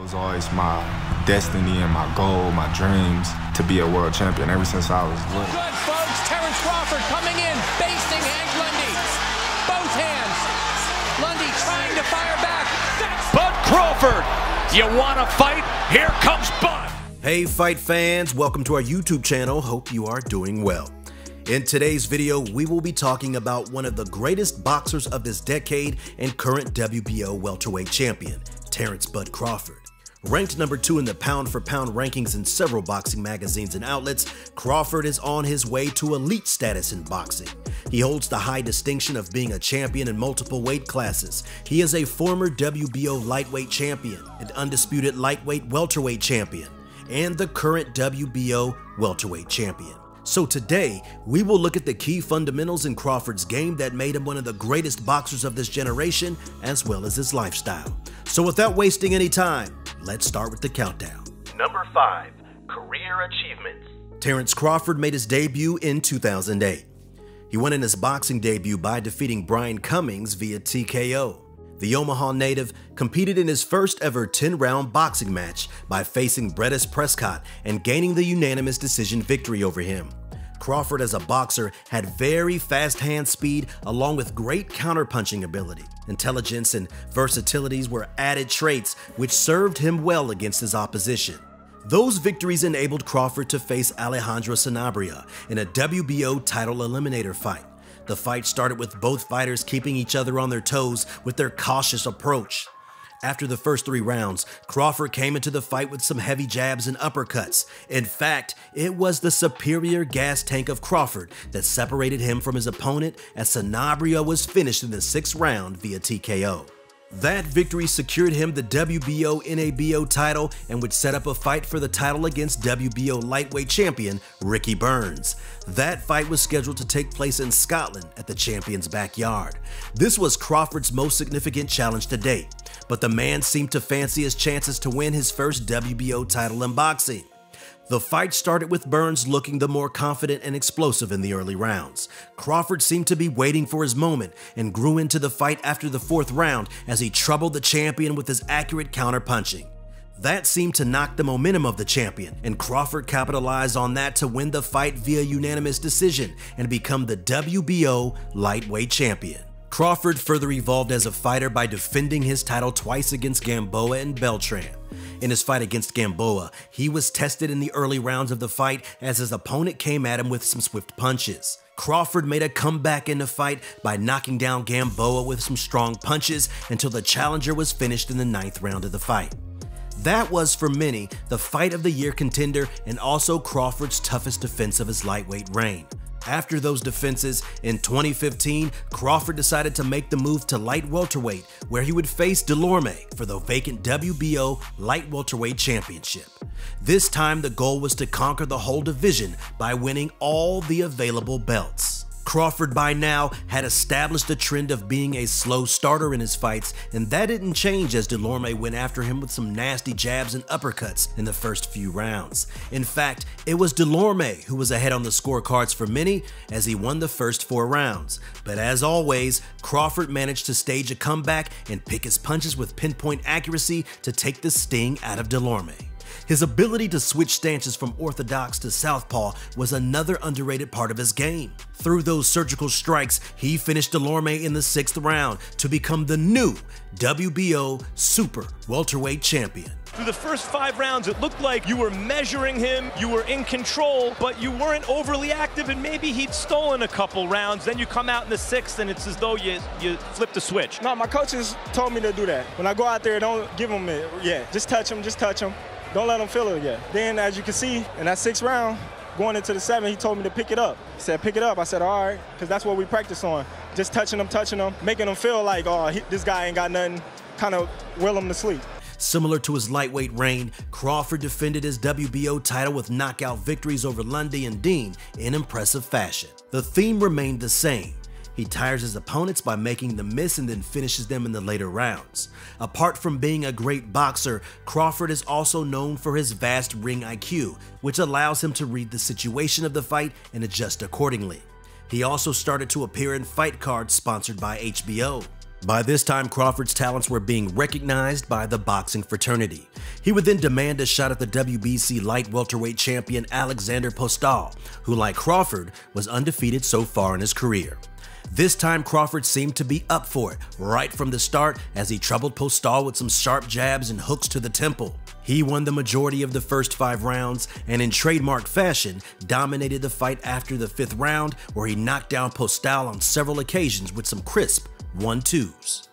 It was always my destiny and my goal, my dreams to be a world champion ever since I was little. Good, folks. Terence Crawford coming in, facing Hank Lundy. Both hands. Lundy trying to fire back. Bud Crawford, you want to fight? Here comes Bud. Hey fight fans, welcome to our YouTube channel. Hope you are doing well. In today's video, we will be talking about one of the greatest boxers of this decade and current WBO welterweight champion, Terence "Bud" Crawford. Ranked number 2 in the pound-for-pound rankings in several boxing magazines and outlets, Crawford is on his way to elite status in boxing. He holds the high distinction of being a champion in multiple weight classes. He is a former WBO lightweight champion, an undisputed lightweight welterweight champion, and the current WBO welterweight champion. So today, we will look at the key fundamentals in Crawford's game that made him one of the greatest boxers of this generation, as well as his lifestyle. So without wasting any time, let's start with the countdown. Number 5, Career Achievements. Terence Crawford made his debut in 2008. He won in his boxing debut by defeating Brian Cummings via TKO. The Omaha native competed in his first ever 10-round boxing match by facing Bretis Prescott and gaining the unanimous decision victory over him. Crawford as a boxer had very fast hand speed along with great counterpunching ability. Intelligence and versatilities were added traits which served him well against his opposition. Those victories enabled Crawford to face Alejandro Sanabria in a WBO title eliminator fight. The fight started with both fighters keeping each other on their toes with their cautious approach. After the first 3 rounds, Crawford came into the fight with some heavy jabs and uppercuts. In fact, it was the superior gas tank of Crawford that separated him from his opponent as Sanabria was finished in the 6th round via TKO. That victory secured him the WBO NABO title and would set up a fight for the title against WBO lightweight champion Ricky Burns. That fight was scheduled to take place in Scotland at the champion's backyard. This was Crawford's most significant challenge to date, but the man seemed to fancy his chances to win his first WBO title in boxing. The fight started with Burns looking the more confident and explosive in the early rounds. Crawford seemed to be waiting for his moment and grew into the fight after the 4th round as he troubled the champion with his accurate counterpunching. That seemed to knock the momentum of the champion, and Crawford capitalized on that to win the fight via unanimous decision and become the WBO lightweight champion. Crawford further evolved as a fighter by defending his title twice against Gamboa and Beltran. In his fight against Gamboa, he was tested in the early rounds of the fight as his opponent came at him with some swift punches. Crawford made a comeback in the fight by knocking down Gamboa with some strong punches until the challenger was finished in the 9th round of the fight. That was, for many, the fight of the year contender and also Crawford's toughest defense of his lightweight reign. After those defenses, in 2015, Crawford decided to make the move to light welterweight, where he would face Delorme for the vacant WBO light welterweight championship. This time, the goal was to conquer the whole division by winning all the available belts. Crawford by now had established a trend of being a slow starter in his fights, and that didn't change as Delorme went after him with some nasty jabs and uppercuts in the first few rounds. In fact, it was Delorme who was ahead on the scorecards for many as he won the first 4 rounds. But as always, Crawford managed to stage a comeback and pick his punches with pinpoint accuracy to take the sting out of Delorme. His ability to switch stances from orthodox to southpaw was another underrated part of his game. Through those surgical strikes, he finished Delorme in the 6th round to become the new WBO Super Welterweight Champion. Through the first 5 rounds, it looked like you were measuring him, you were in control, but you weren't overly active, and maybe he'd stolen a couple rounds. Then you come out in the 6th, and it's as though you flipped a switch. No, my coaches told me to do that. When I go out there, don't give him it. Yeah, just touch him, just touch him. Don't let him feel it yet. Then, as you can see, in that 6th round, going into the 7th, he told me to pick it up. He said, pick it up. I said, all right, because that's what we practice on. Just touching him, making him feel like, oh, this guy ain't got nothing, kind of will him to sleep. Similar to his lightweight reign, Crawford defended his WBO title with knockout victories over Lundy and Dean in impressive fashion. The theme remained the same. He tires his opponents by making them miss and then finishes them in the later rounds. Apart from being a great boxer, Crawford is also known for his vast ring IQ, which allows him to read the situation of the fight and adjust accordingly. He also started to appear in fight cards sponsored by HBO. By this time, Crawford's talents were being recognized by the boxing fraternity. He would then demand a shot at the WBC light welterweight champion Alexander Postol, who, like Crawford, was undefeated so far in his career. This time, Crawford seemed to be up for it right from the start as he troubled Postol with some sharp jabs and hooks to the temple. He won the majority of the first 5 rounds and in trademark fashion dominated the fight after the 5th round, where he knocked down Postol on several occasions with some crisp 1-2s.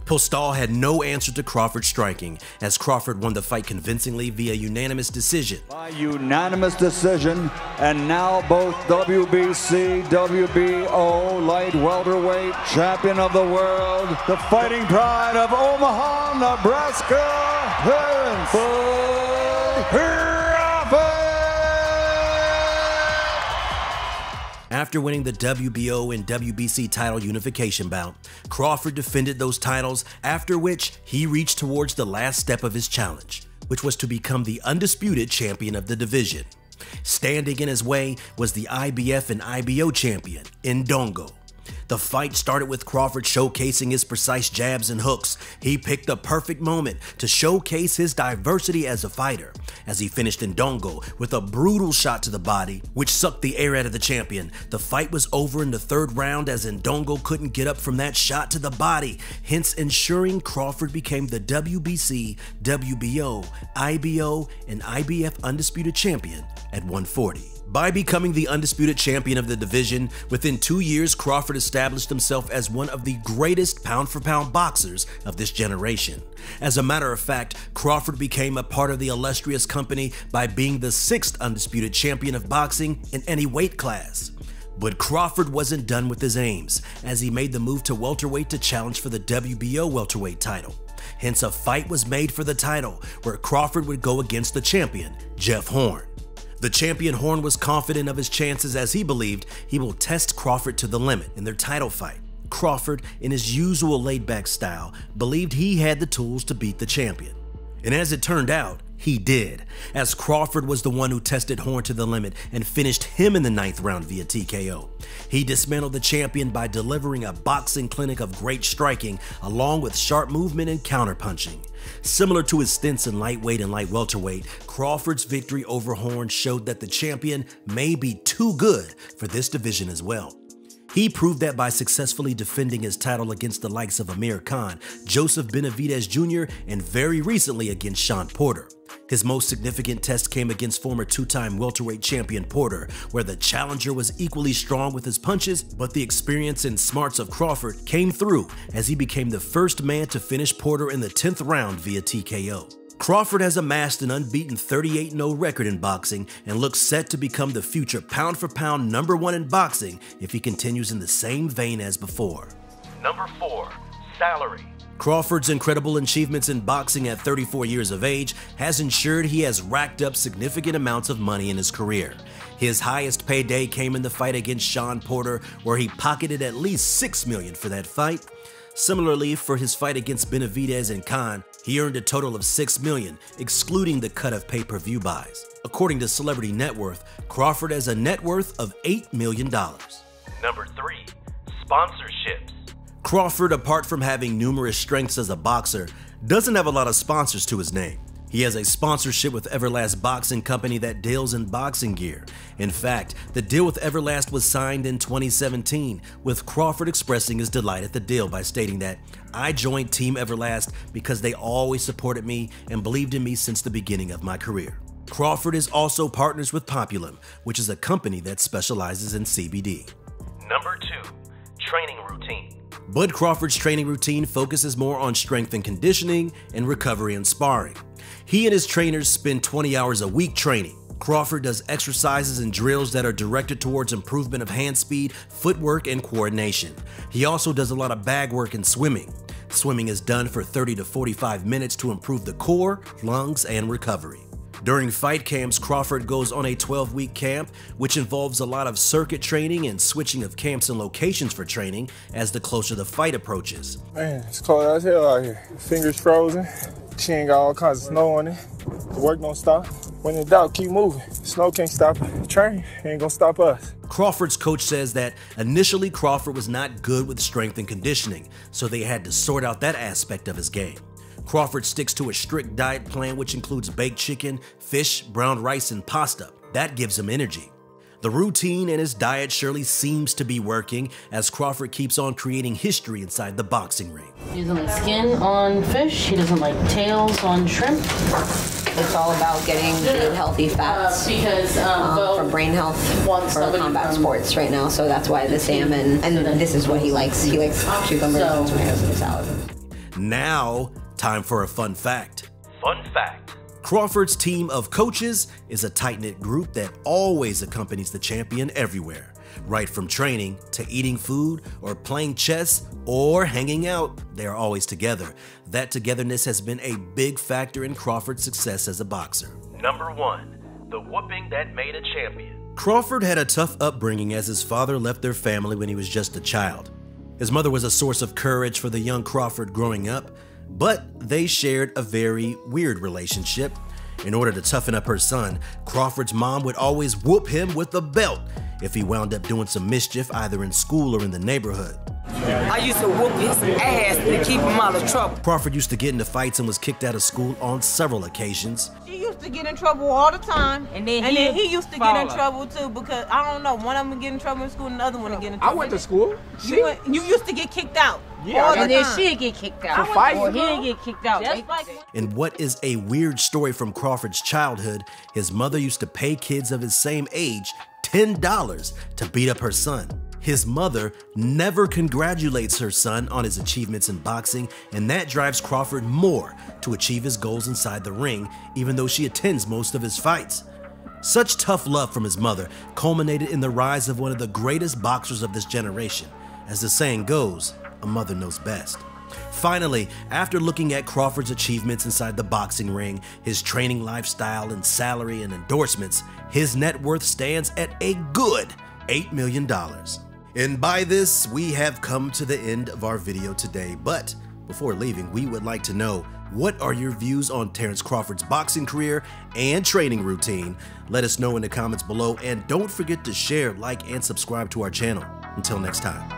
Postol had no answer to Crawford's striking, as Crawford won the fight convincingly via unanimous decision. By unanimous decision, and now both WBC, WBO light welterweight champion of the world, the fighting pride of Omaha, Nebraska, Terence Crawford! After winning the WBO and WBC title unification bout, Crawford defended those titles, after which he reached towards the last step of his challenge, which was to become the undisputed champion of the division. Standing in his way was the IBF and IBO champion, Ndongo. The fight started with Crawford showcasing his precise jabs and hooks. He picked the perfect moment to showcase his diversity as a fighter, as he finished Ndongo with a brutal shot to the body, which sucked the air out of the champion. The fight was over in the 3rd round as Ndongo couldn't get up from that shot to the body, hence ensuring Crawford became the WBC, WBO, IBO, and IBF undisputed champion at 140. By becoming the undisputed champion of the division, within 2 years, Crawford established himself as one of the greatest pound-for-pound boxers of this generation. As a matter of fact, Crawford became a part of the illustrious company by being the 6th undisputed champion of boxing in any weight class. But Crawford wasn't done with his aims, as he made the move to welterweight to challenge for the WBO welterweight title. Hence, a fight was made for the title, where Crawford would go against the champion, Jeff Horn. The champion Horn was confident of his chances, as he believed he will test Crawford to the limit in their title fight. Crawford, in his usual laid-back style, believed he had the tools to beat the champion. And as it turned out, he did, as Crawford was the one who tested Horn to the limit and finished him in the 9th round via TKO. He dismantled the champion by delivering a boxing clinic of great striking, along with sharp movement and counterpunching. Similar to his stints in lightweight and light welterweight, Crawford's victory over Horn showed that the champion may be too good for this division as well. He proved that by successfully defending his title against the likes of Amir, Joseph Benavidez Jr., and very recently against Shawn Porter. His most significant test came against former 2-time welterweight champion Porter, where the challenger was equally strong with his punches, but the experience and smarts of Crawford came through as he became the first man to finish Porter in the 10th round via TKO. Crawford has amassed an unbeaten 38-0 record in boxing and looks set to become the future pound-for-pound #1 in boxing if he continues in the same vein as before. Number 4, salary. Crawford's incredible achievements in boxing at 34 years of age has ensured he has racked up significant amounts of money in his career. His highest payday came in the fight against Shawn Porter, where he pocketed at least $6 million for that fight. Similarly, for his fight against Benavidez and Khan, he earned a total of $6 million, excluding the cut of pay-per-view buys. According to Celebrity Net Worth, Crawford has a net worth of $8 million. Number 3, sponsorships. Crawford, apart from having numerous strengths as a boxer, doesn't have a lot of sponsors to his name. He has a sponsorship with Everlast Boxing Company that deals in boxing gear. In fact, the deal with Everlast was signed in 2017, with Crawford expressing his delight at the deal by stating that, "I joined Team Everlast because they always supported me and believed in me since the beginning of my career." Crawford is also partners with Populum, which is a company that specializes in CBD. Number 2, training routine. Bud Crawford's training routine focuses more on strength and conditioning and recovery and sparring. He and his trainers spend 20 hours a week training. Crawford does exercises and drills that are directed towards improvement of hand speed, footwork, and coordination. He also does a lot of bag work and swimming. Swimming is done for 30 to 45 minutes to improve the core, lungs, and recovery. During fight camps, Crawford goes on a 12-week camp, which involves a lot of circuit training and switching of camps and locations for training as the closer the fight approaches. Man, it's cold as hell out here. Fingers frozen, She ain't got all kinds of snow on it. The work don't stop. When in doubt, keep moving. Snow can't stop it. Train ain't gonna stop us. Crawford's coach says that initially Crawford was not good with strength and conditioning, so they had to sort out that aspect of his game. Crawford sticks to a strict diet plan which includes baked chicken, fish, brown rice, and pasta. That gives him energy. The routine and his diet surely seems to be working as Crawford keeps on creating history inside the boxing ring. He doesn't like skin on fish, he doesn't like tails on shrimp. It's all about getting good, healthy fats for brain health for combat sports right now. So that's why the salmon, and this is what he likes. He likes cucumbers and tomatoes in the salad. Now, time for a fun fact. Fun fact. Crawford's team of coaches is a tight-knit group that always accompanies the champion everywhere. Right from training to eating food or playing chess or hanging out, they are always together. That togetherness has been a big factor in Crawford's success as a boxer. Number 1. The whooping that made a champion. Crawford had a tough upbringing as his father left their family when he was just a child. His mother was a source of courage for the young Crawford growing up, but they shared a very weird relationship. In order to toughen up her son, Crawford's mom would always whoop him with a belt if he wound up doing some mischief either in school or in the neighborhood. I used to whoop his ass to keep him out of trouble. Crawford used to get into fights and was kicked out of school on several occasions. He used to get in trouble all the time, and then he used to get in trouble too because, I don't know, one of them would get in trouble in school and the other one would get in trouble. I went to school. You used to get kicked out. Yeah, and then she'd get kicked out. Or he'd get kicked out. In what is a weird story from Crawford's childhood, his mother used to pay kids of his same age $10 to beat up her son. His mother never congratulates her son on his achievements in boxing, and that drives Crawford more to achieve his goals inside the ring, even though she attends most of his fights. Such tough love from his mother culminated in the rise of one of the greatest boxers of this generation. As the saying goes, a mother knows best. Finally, after looking at Crawford's achievements inside the boxing ring, his training lifestyle and salary and endorsements, his net worth stands at a good $8 million. And by this, we have come to the end of our video today. But before leaving, we would like to know, what are your views on Terence Crawford's boxing career and training routine? Let us know in the comments below, and don't forget to share, like, and subscribe to our channel. Until next time.